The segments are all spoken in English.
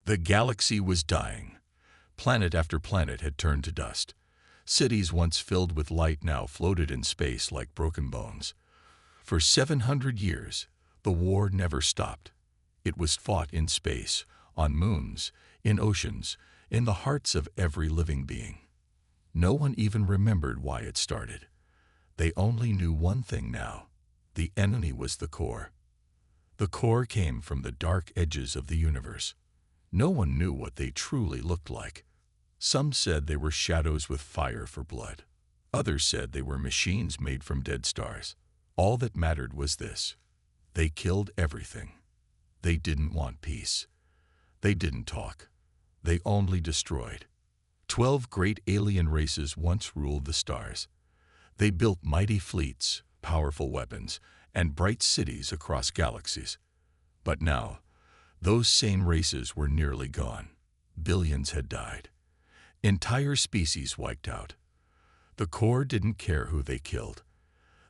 The galaxy was dying. Planet after planet had turned to dust. Cities once filled with light now floated in space like broken bones. For 700 years, the war never stopped. It was fought in space, on moons, in oceans, in the hearts of every living being. No one even remembered why it started. They only knew one thing now. The enemy was the core. The core came from the dark edges of the universe. No one knew what they truly looked like. Some said they were shadows with fire for blood. Others said they were machines made from dead stars. All that mattered was this: they killed everything. They didn't want peace. They didn't talk. They only destroyed. 12 great alien races once ruled the stars. They built mighty fleets, powerful weapons, and bright cities across galaxies. But now, those same races were nearly gone. Billions had died. Entire species wiped out. The core didn't care who they killed.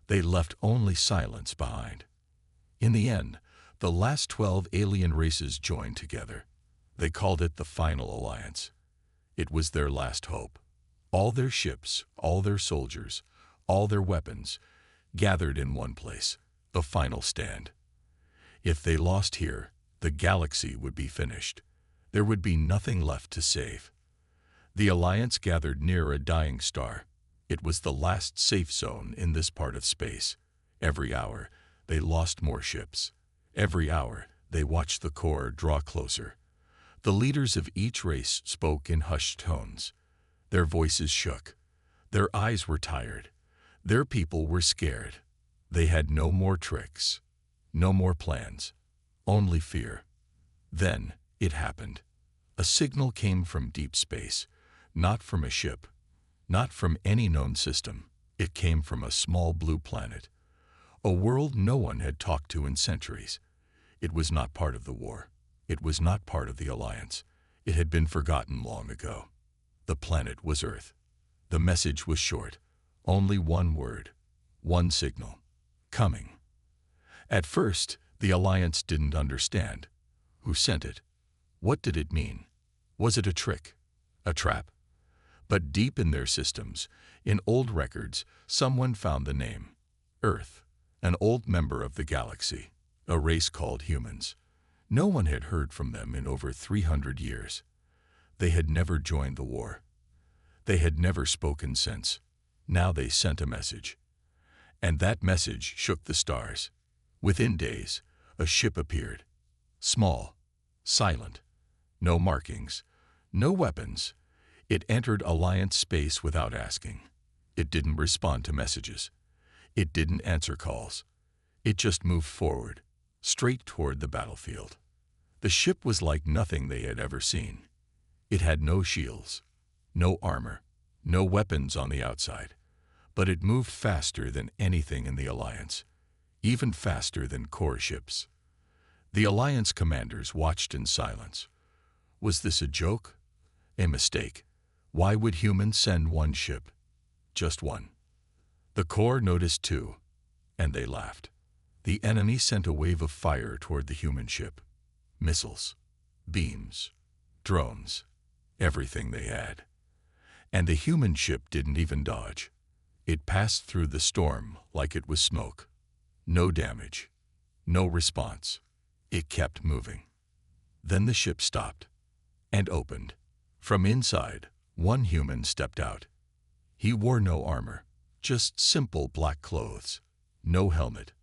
They left only silence behind. In the end, the last 12 alien races joined together. They called it the Final Alliance. It was their last hope. All their ships, all their soldiers, all their weapons, gathered in one place, the final stand. If they lost here, the galaxy would be finished. There would be nothing left to save. The Alliance gathered near a dying star. It was the last safe zone in this part of space. Every hour, they lost more ships. Every hour, they watched the core draw closer. The leaders of each race spoke in hushed tones. Their voices shook. Their eyes were tired. Their people were scared. They had no more tricks, no more plans, only fear. Then it happened. A signal came from deep space, not from a ship, not from any known system. It came from a small blue planet, a world no one had talked to in centuries. It was not part of the war. It was not part of the Alliance. It had been forgotten long ago. The planet was Earth. The message was short. Only one word, one signal: coming. At first, the Alliance didn't understand. Who sent it? What did it mean? Was it a trick? A trap? But deep in their systems, in old records, someone found the name: Earth, an old member of the galaxy, a race called humans. No one had heard from them in over 300 years. They had never joined the war. They had never spoken since. Now they sent a message. And that message shook the stars. Within days, a ship appeared. Small, silent, no markings, no weapons. It entered Alliance space without asking. It didn't respond to messages. It didn't answer calls. It just moved forward, straight toward the battlefield. The ship was like nothing they had ever seen. It had no shields, no armor, no weapons on the outside. But it moved faster than anything in the Alliance, even faster than core ships. The Alliance commanders watched in silence. Was this a joke? A mistake? Why would humans send one ship? Just one. The core noticed too, and they laughed. The enemy sent a wave of fire toward the human ship. Missiles, beams, drones, everything they had. And the human ship didn't even dodge. It passed through the storm like it was smoke. No damage, no response. It kept moving. Then the ship stopped and opened. From inside, one human stepped out. He wore no armor, just simple black clothes. No helmet,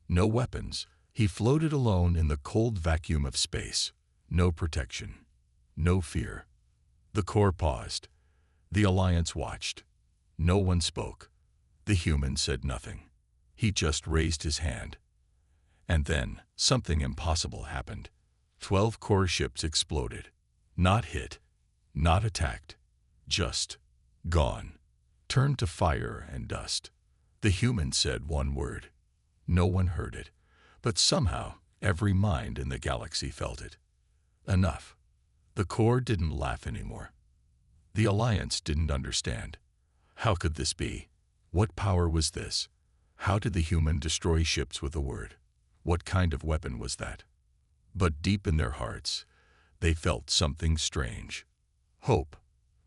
no weapons. He floated alone in the cold vacuum of space. No protection, no fear. The core paused. The Alliance watched. No one spoke. The human said nothing. He just raised his hand. And then, something impossible happened. 12 core ships exploded. Not hit, not attacked, just gone. Turned to fire and dust. The human said one word. No one heard it, but somehow every mind in the galaxy felt it. Enough. The core didn't laugh anymore. The Alliance didn't understand. How could this be? What power was this? How did the human destroy ships with a word? What kind of weapon was that? But deep in their hearts, They felt something strange. Hope.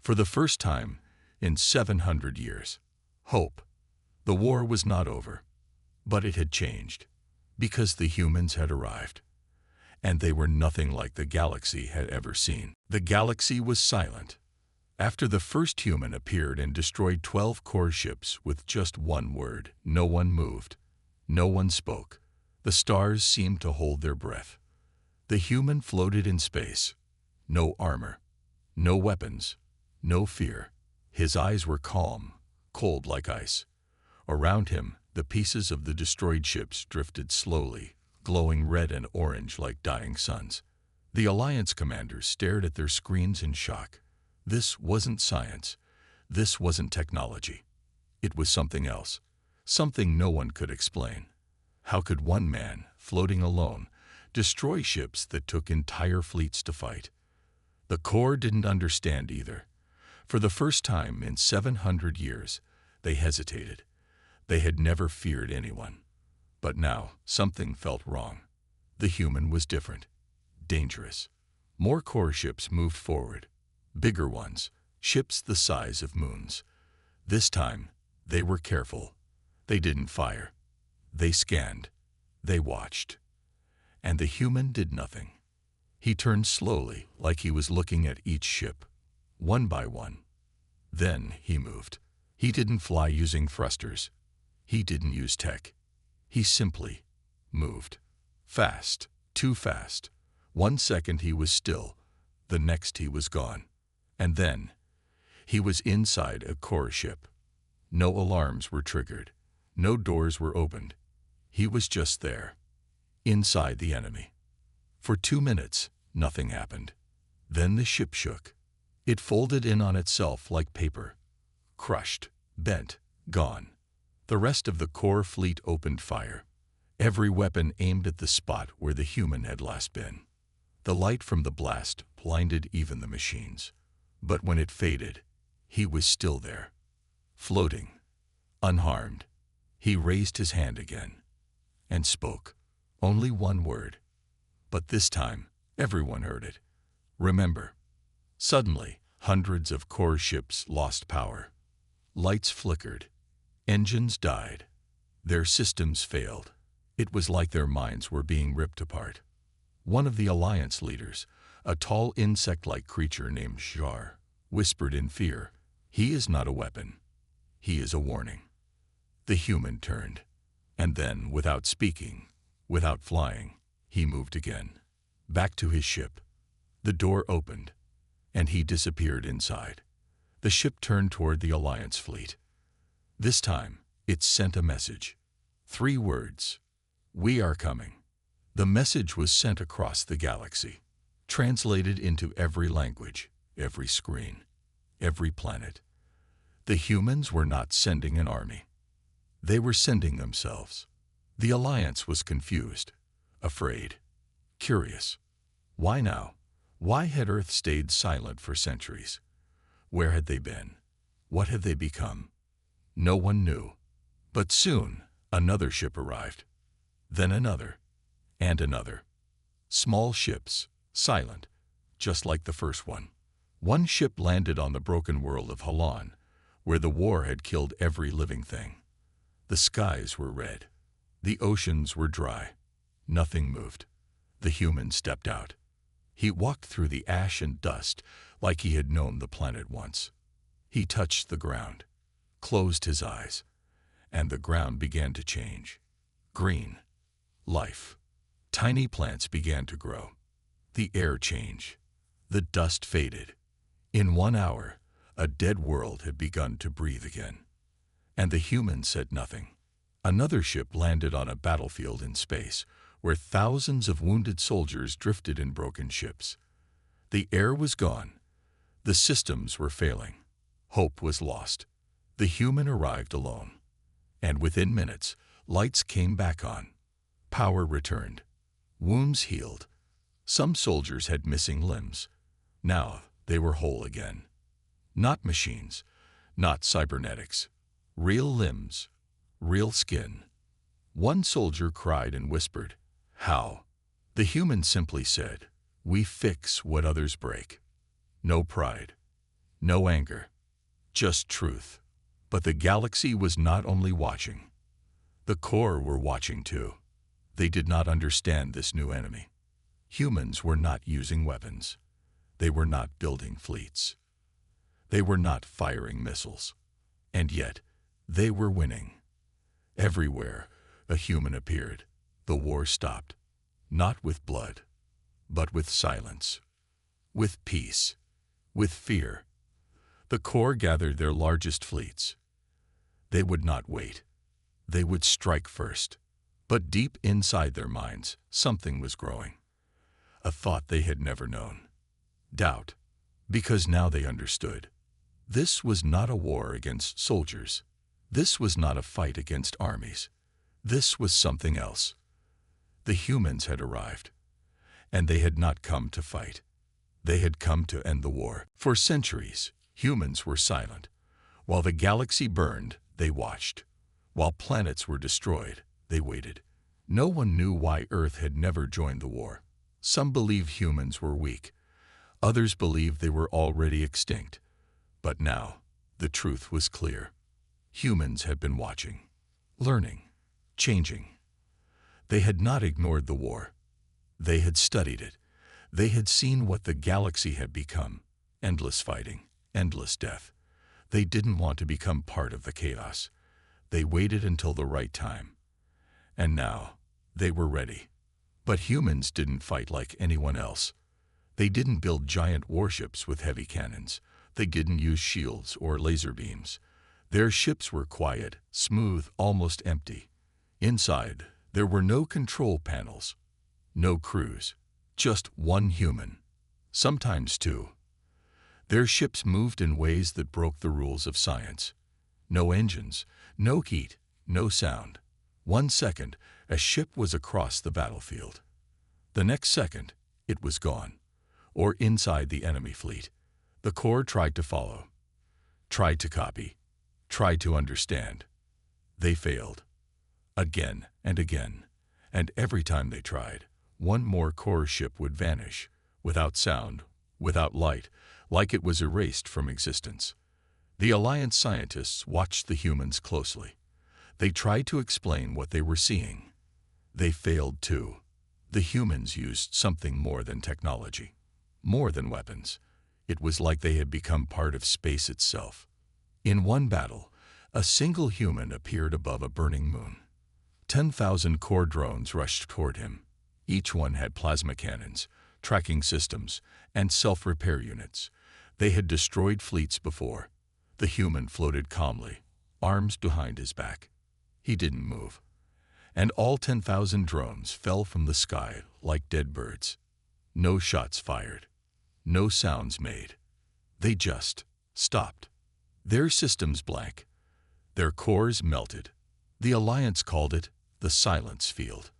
For the first time in 700 years. Hope. The war was not over. But it had changed. Because the humans had arrived. And they were nothing like the galaxy had ever seen. The galaxy was silent. After the first human appeared and destroyed 12 core ships with just one word, no one moved. No one spoke. The stars seemed to hold their breath. The human floated in space. No armor. No weapons. No fear. His eyes were calm, cold like ice. Around him, the pieces of the destroyed ships drifted slowly, glowing red and orange like dying suns. The Alliance commanders stared at their screens in shock. This wasn't science. This wasn't technology. It was something else. Something no one could explain. How could one man, floating alone, destroy ships that took entire fleets to fight? The Corps didn't understand either. For the first time in 700 years, they hesitated. They had never feared anyone. But now, something felt wrong. The human was different. Dangerous. More core ships moved forward. Bigger ones, ships the size of moons. This time, they were careful. They didn't fire. They scanned. They watched. And the human did nothing. He turned slowly, like he was looking at each ship, one by one. Then he moved. He didn't fly using thrusters. He didn't use tech. He simply moved. Fast, too fast. 1 second he was still, the next he was gone. And then, he was inside a core ship. No alarms were triggered. No doors were opened. He was just there, inside the enemy. For 2 minutes, nothing happened. Then the ship shook. It folded in on itself like paper. Crushed, bent, gone. The rest of the core fleet opened fire. Every weapon aimed at the spot where the human had last been. The light from the blast blinded even the machines. But when it faded, he was still there, floating, unharmed. He raised his hand again and spoke. Only one word. But this time, everyone heard it. Remember. Suddenly, hundreds of core ships lost power. Lights flickered. Engines died. Their systems failed. It was like their minds were being ripped apart. One of the Alliance leaders, a tall insect-like creature named Jar, whispered in fear, "He is not a weapon. He is a warning." The human turned. And then, without speaking, without flying, he moved again. Back to his ship. The door opened, and he disappeared inside. The ship turned toward the Alliance fleet. This time, it sent a message. 3 words. "We are coming." The message was sent across the galaxy, translated into every language, every screen, every planet. The humans were not sending an army. They were sending themselves. The Alliance was confused, afraid, curious. Why now? Why had Earth stayed silent for centuries? Where had they been? What had they become? No one knew. But soon, another ship arrived. Then another. And another. Small ships, silent, just like the first one. One ship landed on the broken world of Halan, where the war had killed every living thing. The skies were red. The oceans were dry. Nothing moved. The human stepped out. He walked through the ash and dust like he had known the planet once. He touched the ground, closed his eyes, and the ground began to change. Green. Life. Tiny plants began to grow. The air changed. The dust faded. In 1 hour, a dead world had begun to breathe again. And the humans said nothing. Another ship landed on a battlefield in space, where thousands of wounded soldiers drifted in broken ships. The air was gone. The systems were failing. Hope was lost. The human arrived alone. And within minutes, lights came back on. Power returned. Wounds healed. Some soldiers had missing limbs. Now they were whole again. Not machines, not cybernetics. Real limbs, real skin. One soldier cried and whispered, "How?" The human simply said, We fix what others break. No pride, no anger, just truth. But the galaxy was not only watching. The core were watching too. They did not understand this new enemy. Humans were not using weapons. They were not building fleets. They were not firing missiles. And yet, they were winning. Everywhere a human appeared, the war stopped. Not with blood, but with silence, with peace, with fear. The core gathered their largest fleets. They would not wait. They would strike first. But deep inside their minds, something was growing. A thought they had never known. Doubt, because now they understood. This was not a war against soldiers. This was not a fight against armies. This was something else. The humans had arrived, and they had not come to fight. They had come to end the war. For centuries, humans were silent. While the galaxy burned, they watched. While planets were destroyed, they waited. No one knew why Earth had never joined the war. Some believed humans were weak. Others believed they were already extinct. But now, the truth was clear. Humans had been watching, learning, changing. They had not ignored the war. They had studied it. They had seen what the galaxy had become. Endless fighting, endless death. They didn't want to become part of the chaos. They waited until the right time. And now, they were ready. But humans didn't fight like anyone else. They didn't build giant warships with heavy cannons. They didn't use shields or laser beams. Their ships were quiet, smooth, almost empty. Inside, there were no control panels, no crews, just one human, sometimes two. Their ships moved in ways that broke the rules of science. No engines, no heat, no sound. 1 second, a ship was across the battlefield. The next second, it was gone, or inside the enemy fleet. The core tried to follow, tried to copy, tried to understand. They failed. Again and again. And every time they tried, one more core ship would vanish, without sound, without light, like it was erased from existence. The Alliance scientists watched the humans closely. They tried to explain what they were seeing. They failed too. The humans used something more than technology, more than weapons. It was like they had become part of space itself. In one battle, a single human appeared above a burning moon. 10,000 core drones rushed toward him. Each one had plasma cannons, tracking systems, and self-repair units. They had destroyed fleets before. The human floated calmly, arms behind his back. He didn't move. And all 10,000 drones fell from the sky like dead birds. No shots fired. No sounds made. They just stopped. Their systems blank. Their cores melted. The Alliance called it the silence field.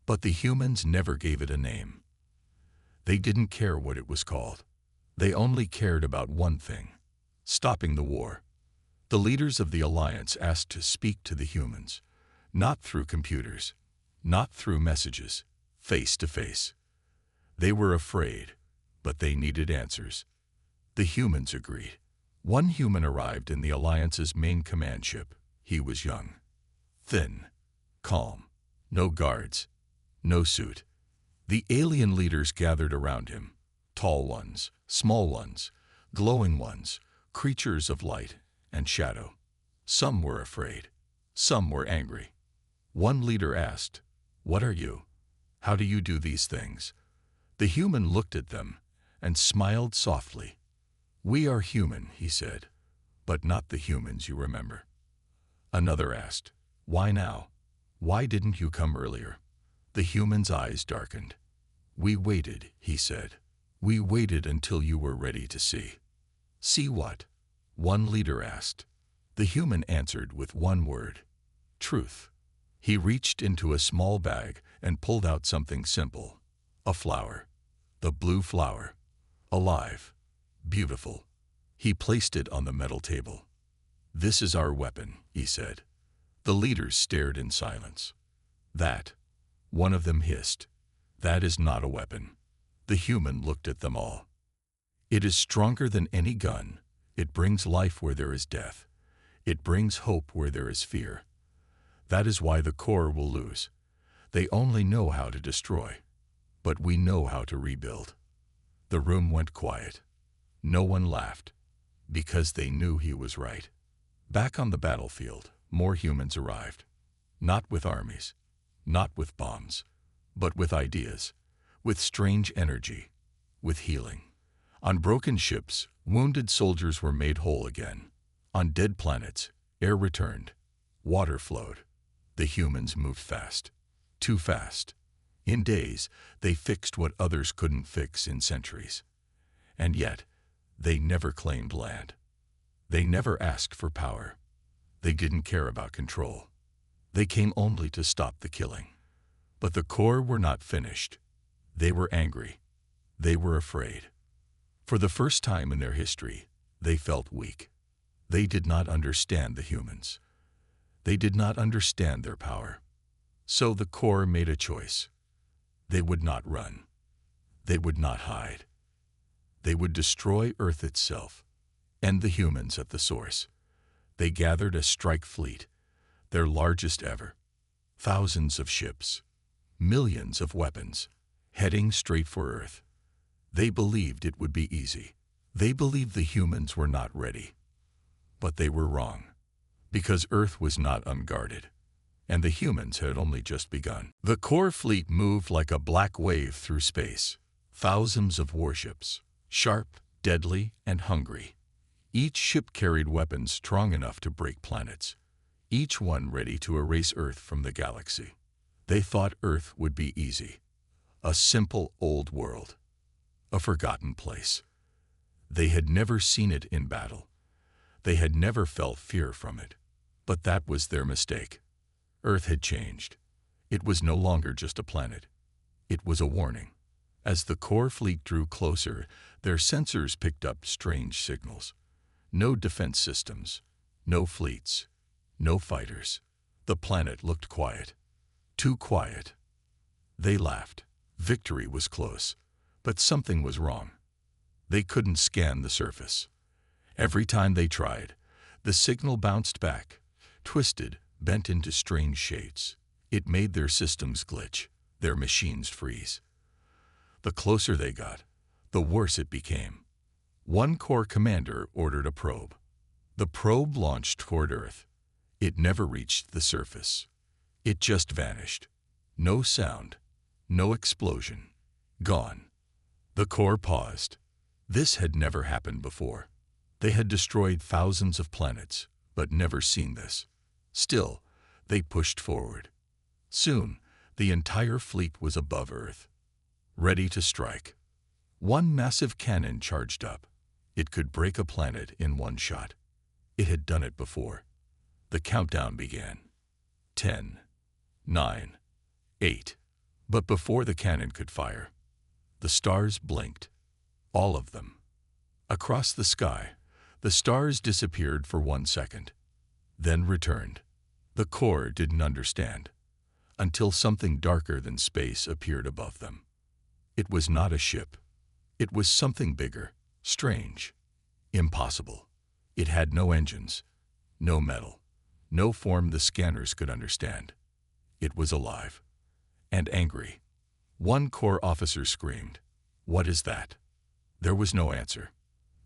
But the humans never gave it a name. They didn't care what it was called. They only cared about one thing: stopping the war. The leaders of the Alliance asked to speak to the humans, not through computers, not through messages, face to face. They were afraid, but they needed answers. The humans agreed. One human arrived in the Alliance's main command ship. He was young, thin, calm, no guards, no suit. The alien leaders gathered around him, tall ones, small ones, glowing ones, creatures of light and shadow. Some were afraid, some were angry. One leader asked, "What are you? How do you do these things?" The human looked at them and smiled softly. "We are human," he said, "but not the humans you remember." Another asked, "Why now? Why didn't you come earlier?" The human's eyes darkened. "We waited," he said. "We waited until you were ready to see." "See what?" one leader asked. The human answered with one word: truth. He reached into a small bag and pulled out something simple: a flower. The blue flower. Alive. Beautiful. He placed it on the metal table. "This is our weapon," he said. The leaders stared in silence. "That," one of them hissed, "that is not a weapon. The human looked at them all. It is stronger than any gun. It brings life where there is death. It brings hope where there is fear. That is why the core will lose. They only know how to destroy. But we know how to rebuild. The room went quiet. No one laughed, because they knew he was right. Back on the battlefield, more humans arrived. Not with armies, not with bombs, but with ideas, with strange energy, with healing. On broken ships, wounded soldiers were made whole again. On dead planets, air returned, water flowed. The humans moved fast, too fast. In days, they fixed what others couldn't fix in centuries. And yet, they never claimed land. They never asked for power. They didn't care about control. They came only to stop the killing. But the core were not finished. They were angry. They were afraid. For the first time in their history, they felt weak. They did not understand the humans. They did not understand their power. So the core made a choice. They would not run. They would not hide. They would destroy Earth itself, end the humans at the source. They gathered a strike fleet, their largest ever. Thousands of ships, millions of weapons, heading straight for Earth. They believed it would be easy. They believed the humans were not ready. But they were wrong, because Earth was not unguarded, and the humans had only just begun. The core fleet moved like a black wave through space. Thousands of warships, sharp, deadly, and hungry. Each ship carried weapons strong enough to break planets, each one ready to erase Earth from the galaxy. They thought Earth would be easy, a simple old world, a forgotten place. They had never seen it in battle. They had never felt fear from it. But that was their mistake. Earth had changed. It was no longer just a planet. It was a warning. As the core fleet drew closer, their sensors picked up strange signals. No defense systems, no fleets, no fighters. The planet looked quiet. Too quiet. They laughed. Victory was close, but something was wrong. They couldn't scan the surface. Every time they tried, the signal bounced back, twisted, bent into strange shapes. It made their systems glitch, their machines freeze. The closer they got, the worse it became. One core commander ordered a probe. The probe launched toward Earth. It never reached the surface. It just vanished. No sound, no explosion. Gone. The core paused. This had never happened before. They had destroyed thousands of planets, but never seen this. Still, they pushed forward. Soon, the entire fleet was above Earth, ready to strike. One massive cannon charged up. It could break a planet in one shot. It had done it before. The countdown began. 10, 9, 8. But before the cannon could fire, the stars blinked. All of them. Across the sky, the stars disappeared for 1 second, then returned. The core didn't understand, until something darker than space appeared above them. It was not a ship. It was something bigger, strange, impossible. It had no engines, no metal, no form the scanners could understand. It was alive and angry. One core officer screamed, "What is that?" There was no answer,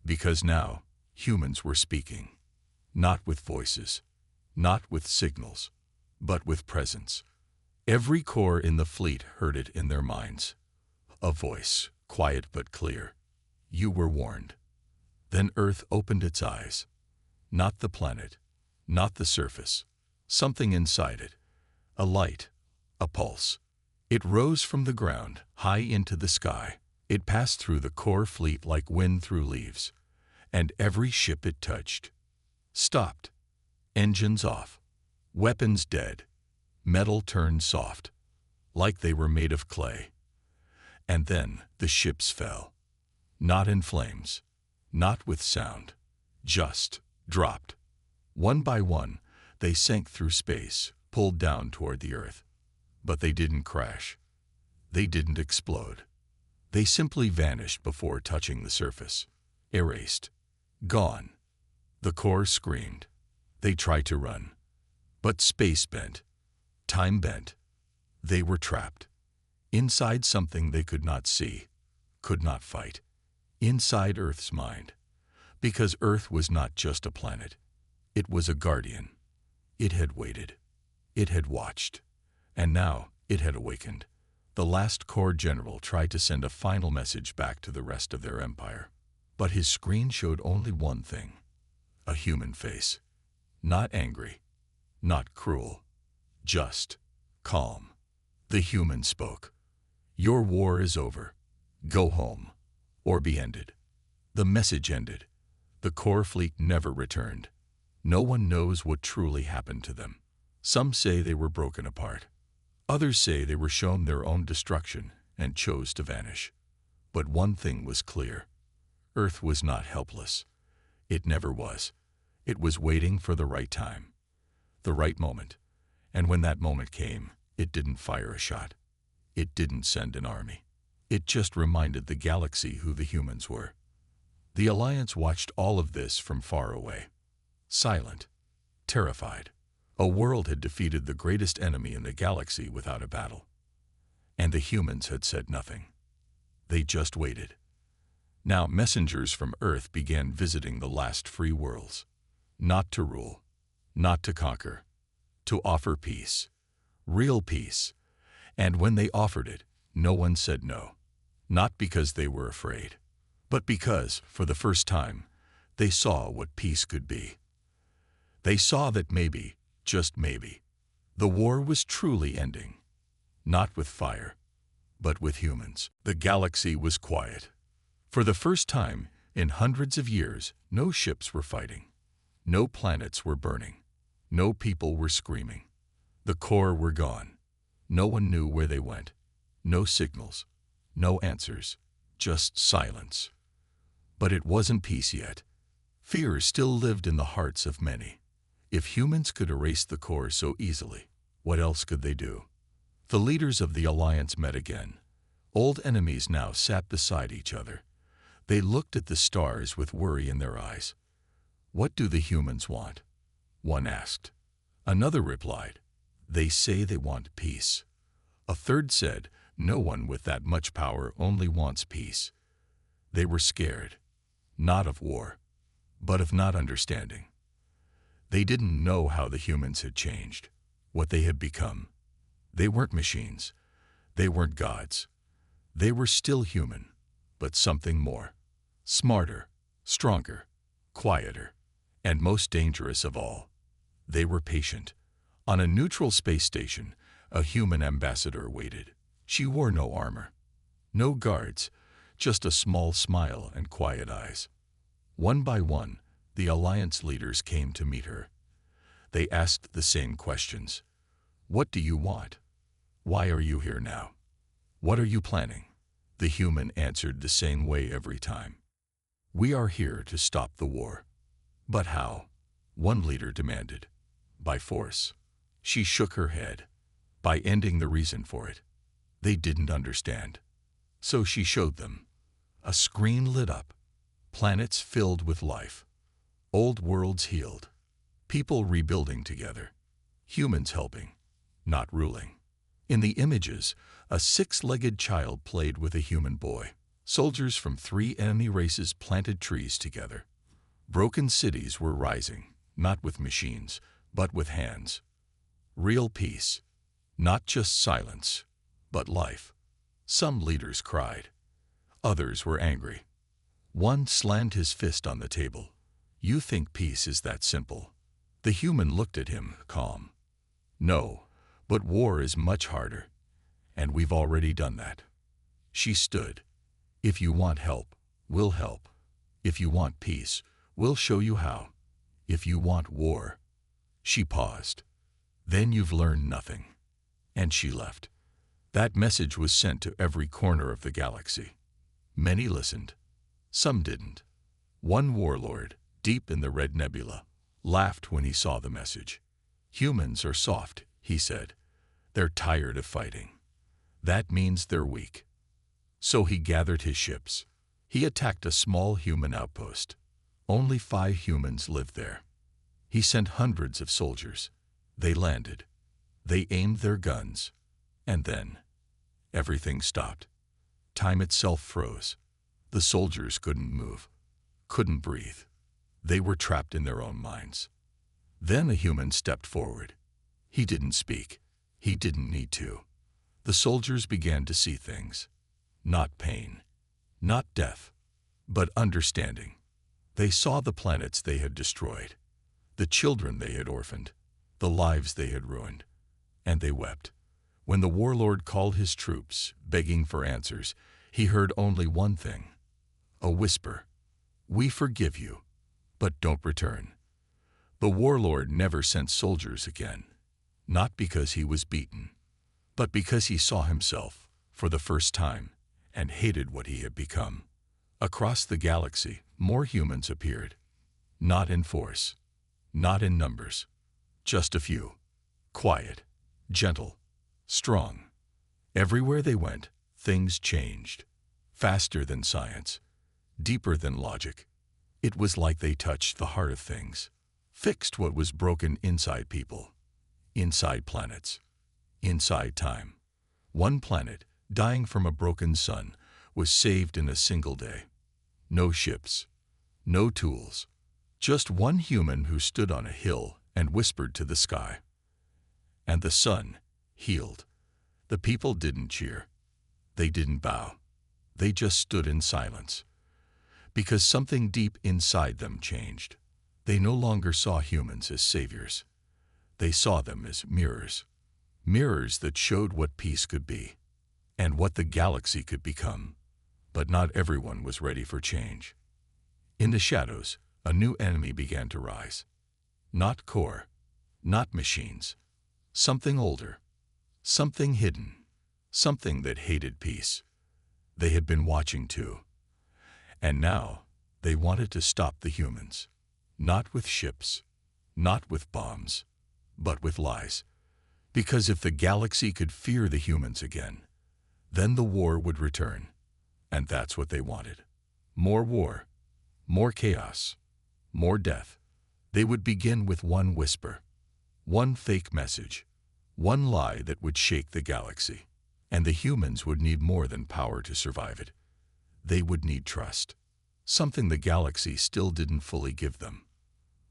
because now humans were speaking, not with voices, not with signals, but with presence. Every core in the fleet heard it in their minds. A voice, quiet but clear. You were warned. Then Earth opened its eyes. Not the planet, not the surface. Something inside it. A light, a pulse. It rose from the ground, high into the sky. It passed through the core fleet like wind through leaves. And every ship it touched stopped. Engines off. Weapons dead. Metal turned soft, like they were made of clay. And then the ships fell. Not in flames, not with sound, just dropped. One by one, they sank through space, pulled down toward the Earth. But they didn't crash. They didn't explode. They simply vanished before touching the surface. Erased. Gone. The core screamed. They tried to run. But space bent. Time bent. They were trapped. Inside something they could not see, could not fight. Inside Earth's mind. Because Earth was not just a planet. It was a guardian. It had waited. It had watched. And now it had awakened. The last core general tried to send a final message back to the rest of their empire. But his screen showed only one thing. A human face. Not angry. Not cruel. Just. Calm. The human spoke. Your war is over. Go home. Or be ended. The message ended. The core fleet never returned. No one knows what truly happened to them. Some say they were broken apart. Others say they were shown their own destruction and chose to vanish. But one thing was clear. Earth was not helpless. It never was. It was waiting for the right time. The right moment. And when that moment came, it didn't fire a shot. It didn't send an army. It just reminded the galaxy who the humans were. The Alliance watched all of this from far away. Silent. Terrified. A world had defeated the greatest enemy in the galaxy without a battle. And the humans had said nothing. They just waited. Now messengers from Earth began visiting the last free worlds. Not to rule. Not to conquer. To offer peace. Real peace. And when they offered it, no one said no. Not because they were afraid, but because, for the first time, they saw what peace could be. They saw that maybe, just maybe, the war was truly ending. Not with fire, but with humans. The galaxy was quiet. For the first time in hundreds of years, no ships were fighting. No planets were burning. No people were screaming. The core were gone. No one knew where they went. No signals. No answers. Just silence. But it wasn't peace yet. Fear still lived in the hearts of many. If humans could erase the core so easily, what else could they do? The leaders of the Alliance met again. Old enemies now sat beside each other. They looked at the stars with worry in their eyes. What do the humans want? One asked. Another replied, they say they want peace. A third said, no one with that much power only wants peace. They were scared, not of war, but of not understanding. They didn't know how the humans had changed, what they had become. They weren't machines. They weren't gods. They were still human, but something more. Smarter, stronger, quieter, and most dangerous of all. They were patient. On a neutral space station, a human ambassador waited. She wore no armor, no guards, just a small smile and quiet eyes. One by one, the Alliance leaders came to meet her. They asked the same questions. What do you want? Why are you here now? What are you planning? The human answered the same way every time. We are here to stop the war. But how? One leader demanded. By force. She shook her head. By ending the reason for it. They didn't understand. So she showed them. A screen lit up. Planets filled with life. Old worlds healed. People rebuilding together. Humans helping, not ruling. In the images, a six-legged child played with a human boy. Soldiers from 3 enemy races planted trees together. Broken cities were rising, not with machines, but with hands. Real peace. Not just silence, but life. Some leaders cried. Others were angry. One slammed his fist on the table. You think peace is that simple? The human looked at him, calm. No, but war is much harder. And we've already done that. She stood. If you want help, we'll help. If you want peace, we'll show you how. If you want war. She paused. Then you've learned nothing. And she left. That message was sent to every corner of the galaxy. Many listened. Some didn't. One warlord, deep in the red nebula, laughed when he saw the message. Humans are soft, he said. They're tired of fighting. That means they're weak. So he gathered his ships. He attacked a small human outpost. Only 5 humans lived there. He sent hundreds of soldiers. They landed. They aimed their guns. And then, everything stopped. Time itself froze. The soldiers couldn't move, couldn't breathe. They were trapped in their own minds. Then a human stepped forward. He didn't speak. He didn't need to. The soldiers began to see things. Not pain, not death, but understanding. They saw the planets they had destroyed, the children they had orphaned, the lives they had ruined, and they wept. When the warlord called his troops, begging for answers, he heard only one thing, a whisper. We forgive you, but don't return. The warlord never sent soldiers again, not because he was beaten, but because he saw himself, for the first time, and hated what he had become. Across the galaxy, more humans appeared. Not in force, not in numbers, just a few. Quiet, gentle, strong. Everywhere they went, things changed. Faster than science, deeper than logic. It was like they touched the heart of things, fixed what was broken inside people, inside planets, inside time. One planet, dying from a broken sun, was saved in a single day. No ships, no tools, just one human who stood on a hill and whispered to the sky. And the sun healed. The people didn't cheer. They didn't bow. They just stood in silence. Because something deep inside them changed. They no longer saw humans as saviors. They saw them as mirrors. Mirrors that showed what peace could be, and what the galaxy could become. But not everyone was ready for change. In the shadows, a new enemy began to rise. Not core, not machines. Something older, something hidden, something that hated peace. They had been watching too. And now, they wanted to stop the humans. Not with ships, not with bombs, but with lies. Because if the galaxy could fear the humans again, then the war would return. And that's what they wanted. More war, more chaos, more death. They would begin with one whisper, one fake message, one lie that would shake the galaxy. And the humans would need more than power to survive it. They would need trust, something the galaxy still didn't fully give them.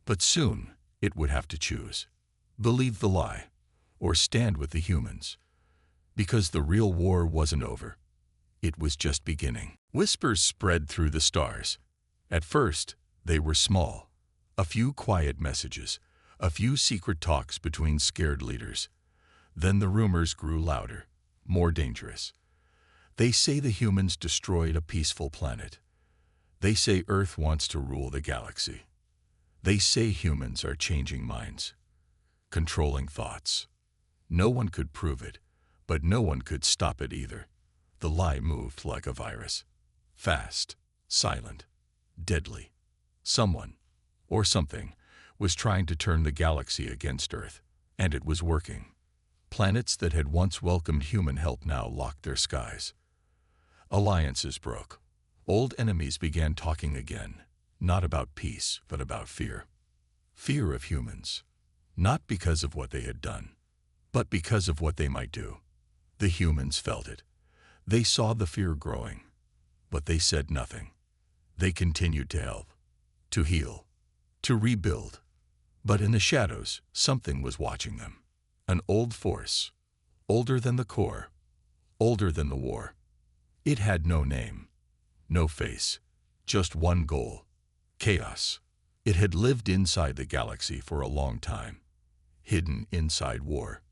But soon, it would have to choose. Believe the lie, or stand with the humans. Because the real war wasn't over. It was just beginning. Whispers spread through the stars. At first, they were small. A few quiet messages, a few secret talks between scared leaders. Then the rumors grew louder, more dangerous. They say the humans destroyed a peaceful planet. They say Earth wants to rule the galaxy. They say humans are changing minds, controlling thoughts. No one could prove it, but no one could stop it either. The lie moved like a virus. Fast, silent, deadly. Someone, or something, was trying to turn the galaxy against Earth, and it was working. Planets that had once welcomed human help now locked their skies. Alliances broke. Old enemies began talking again, not about peace, but about fear. Fear of humans, not because of what they had done, but because of what they might do. The humans felt it. They saw the fear growing, but they said nothing. They continued to help, to heal, to rebuild. But in the shadows, something was watching them. An old force, older than the core, older than the war. It had no name, no face, just one goal, chaos. It had lived inside the galaxy for a long time, hidden inside war,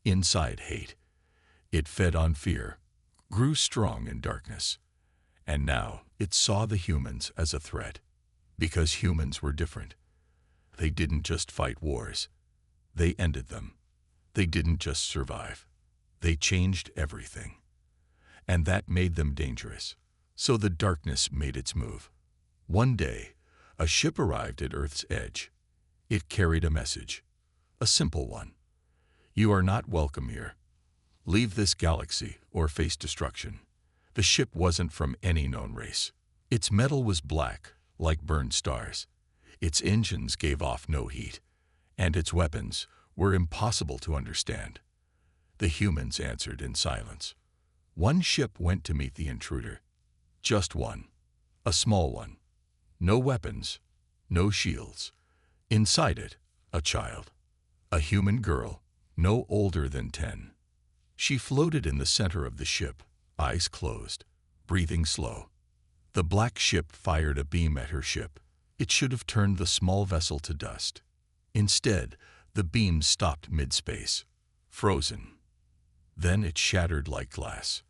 inside hate. It fed on fear, grew strong in darkness. And now it saw the humans as a threat, because humans were different. They didn't just fight wars, they ended them. They didn't just survive, they changed everything. And that made them dangerous. So the darkness made its move. One day, a ship arrived at Earth's edge. It carried a message, a simple one. You are not welcome here. Leave this galaxy or face destruction. The ship wasn't from any known race. Its metal was black, like burned stars. Its engines gave off no heat, and its weapons were impossible to understand. The humans answered in silence. One ship went to meet the intruder. Just one. A small one. No weapons, no shields. Inside it, a child. A human girl, no older than 10. She floated in the center of the ship, eyes closed, breathing slow. The black ship fired a beam at her ship. It should have turned the small vessel to dust. Instead, the beam stopped mid-space, frozen. Then it shattered like glass.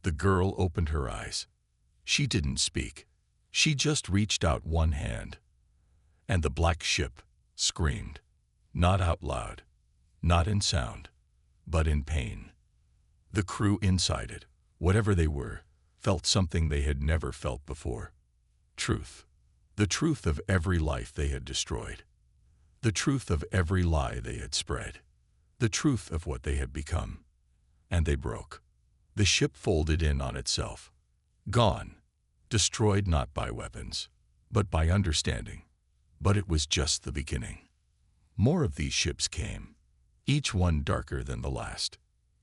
The girl opened her eyes. She didn't speak. She just reached out one hand. And the black ship screamed. Not out loud, not in sound, but in pain. The crew inside it, whatever they were, felt something they had never felt before. Truth. The truth of every life they had destroyed. The truth of every lie they had spread. The truth of what they had become. And they broke. The ship folded in on itself. Gone. Destroyed not by weapons, but by understanding. But it was just the beginning. More of these ships came, each one darker than the last.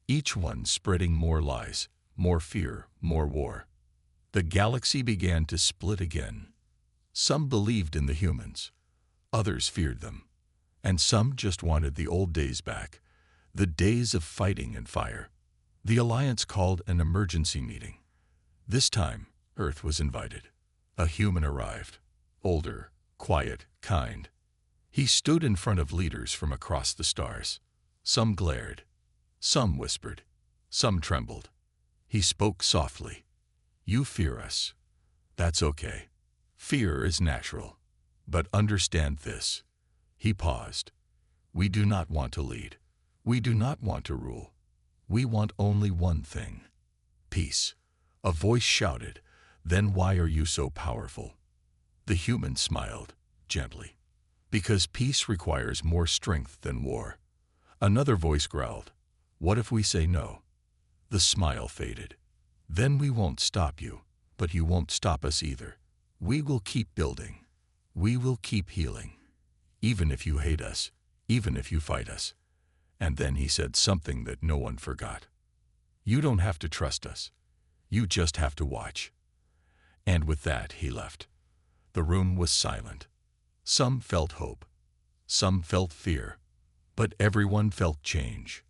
Each one spreading more lies, more fear, more war. The galaxy began to split again. Some believed in the humans. Others feared them. And some just wanted the old days back, the days of fighting and fire. The Alliance called an emergency meeting. This time, Earth was invited. A human arrived. Older, quiet, kind. He stood in front of leaders from across the stars. Some glared. Some whispered. Some trembled. He spoke softly. You fear us. That's okay. Fear is natural. But understand this. He paused. We do not want to lead. We do not want to rule. We want only one thing. Peace. A voice shouted, then why are you so powerful? The human smiled, gently. Because peace requires more strength than war. Another voice growled, what if we say no? The smile faded. Then we won't stop you, but you won't stop us either. We will keep building. We will keep healing. Even if you hate us, even if you fight us. And then he said something that no one forgot. You don't have to trust us. You just have to watch. And with that, he left. The room was silent. Some felt hope. Some felt fear. But everyone felt change.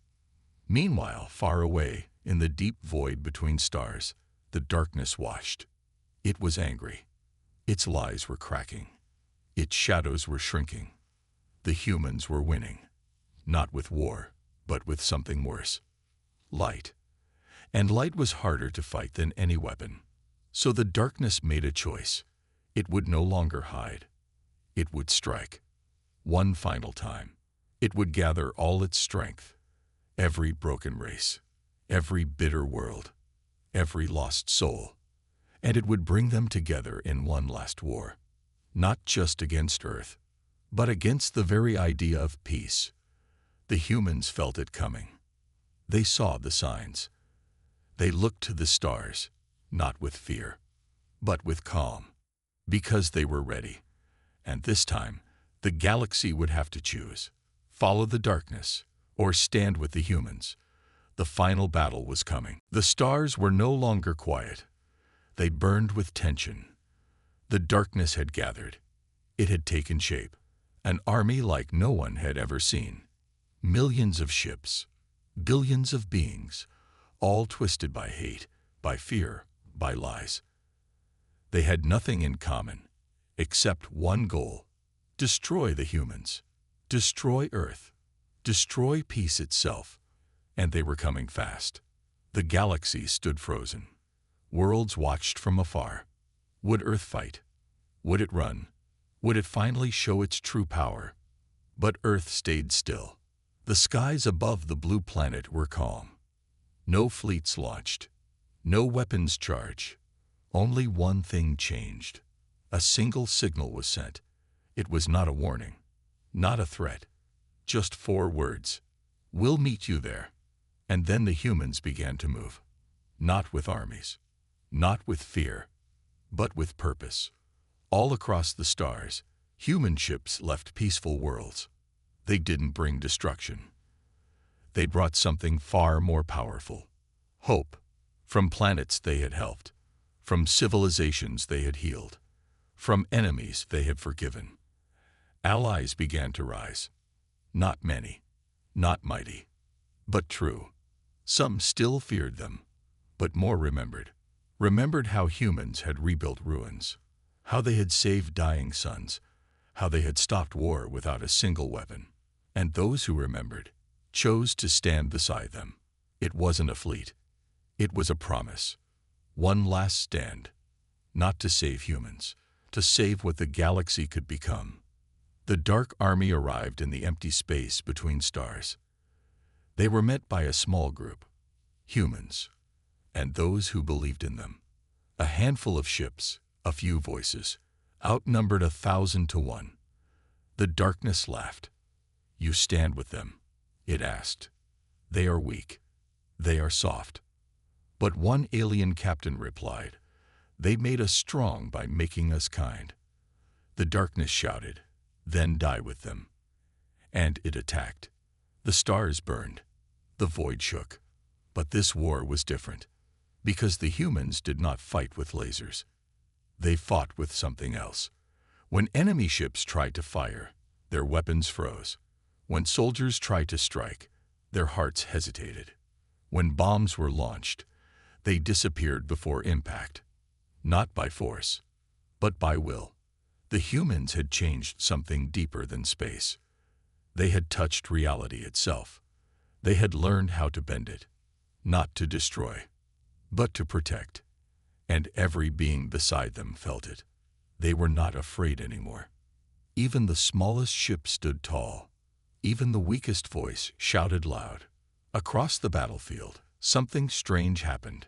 Meanwhile, far away, in the deep void between stars, the darkness washed. It was angry. Its lies were cracking. Its shadows were shrinking. The humans were winning. Not with war, but with something worse. Light. And light was harder to fight than any weapon. So the darkness made a choice. It would no longer hide. It would strike. One final time. It would gather all its strength. Every broken race. Every bitter world. Every lost soul. And it would bring them together in one last war. Not just against Earth, but against the very idea of peace. The humans felt it coming. They saw the signs. They looked to the stars, not with fear, but with calm, because they were ready. And this time, the galaxy would have to choose. Follow the darkness, or stand with the humans. The final battle was coming. The stars were no longer quiet. They burned with tension. The darkness had gathered. It had taken shape. An army like no one had ever seen. Millions of ships, billions of beings, all twisted by hate, by fear, by lies. They had nothing in common, except one goal: destroy the humans, destroy Earth, destroy peace itself. And they were coming fast. The galaxy stood frozen. Worlds watched from afar. Would Earth fight? Would it run? Would it finally show its true power? But Earth stayed still. The skies above the blue planet were calm. No fleets launched. No weapons charged. Only one thing changed. A single signal was sent. It was not a warning, not a threat, just 4 words. We'll meet you there. And then the humans began to move. Not with armies. not with fear, but with purpose. All across the stars, human ships left peaceful worlds. They didn't bring destruction. They brought something far more powerful: hope, from planets they had helped, from civilizations they had healed, from enemies they had forgiven. Allies began to rise. Not many, not mighty, but true. Some still feared them, but more remembered how humans had rebuilt ruins, how they had saved dying suns, how they had stopped war without a single weapon. And those who remembered chose to stand beside them. It wasn't a fleet. It was a promise. One last stand, not to save humans, to save what the galaxy could become. The Dark Army arrived in the empty space between stars. They were met by a small group, humans, and those who believed in them. A handful of ships, a few voices, outnumbered 1,000 to 1. The darkness laughed. "You stand with them," it asked. "They are weak. They are soft." But one alien captain replied, "They made us strong by making us kind." The darkness shouted, "Then die with them." And it attacked. The stars burned. The void shook. But this war was different, because the humans did not fight with lasers. They fought with something else. When enemy ships tried to fire, their weapons froze. When soldiers tried to strike, their hearts hesitated. When bombs were launched, they disappeared before impact. Not by force, but by will. The humans had changed something deeper than space. They had touched reality itself. They had learned how to bend it, not to destroy, but to protect. And every being beside them felt it. They were not afraid anymore. Even the smallest ship stood tall. Even the weakest voice shouted loud. Across the battlefield, something strange happened.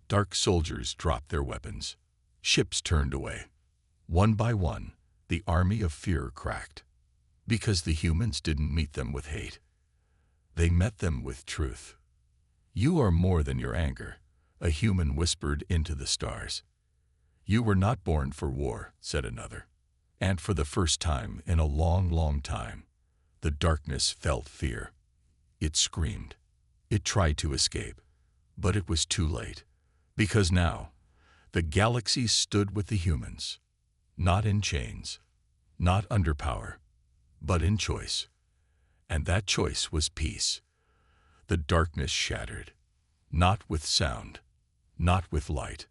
Dark soldiers dropped their weapons. Ships turned away. One by one, the army of fear cracked. Because the humans didn't meet them with hate. They met them with truth. "You are more than your anger," a human whispered into the stars. "You were not born for war," said another. And for the first time in a long, long time, the darkness felt fear. It screamed. It tried to escape, but it was too late. Because now, the galaxy stood with the humans, not in chains, not under power, but in choice. And that choice was peace. The darkness shattered, not with sound, not with light,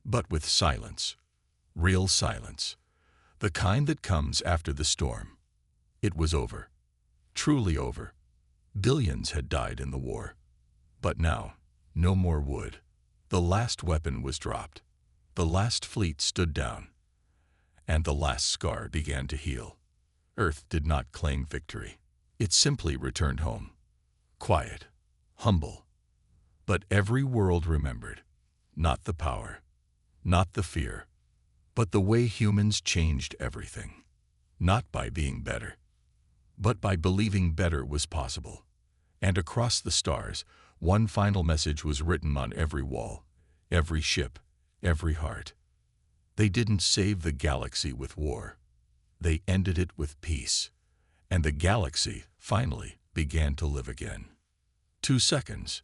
but with silence. Real silence. The kind that comes after the storm. It was over. Truly over. Billions had died in the war. But now, no more wood. The last weapon was dropped. The last fleet stood down. And the last scar began to heal. Earth did not claim victory. It simply returned home. Quiet. Humble. But every world remembered. Not the power. Not the fear. But the way humans changed everything. Not by being better, but by believing better was possible. And across the stars, one final message was written on every wall, every ship, every heart. They didn't save the galaxy with war. They ended it with peace. And the galaxy, finally, began to live again. 2 seconds.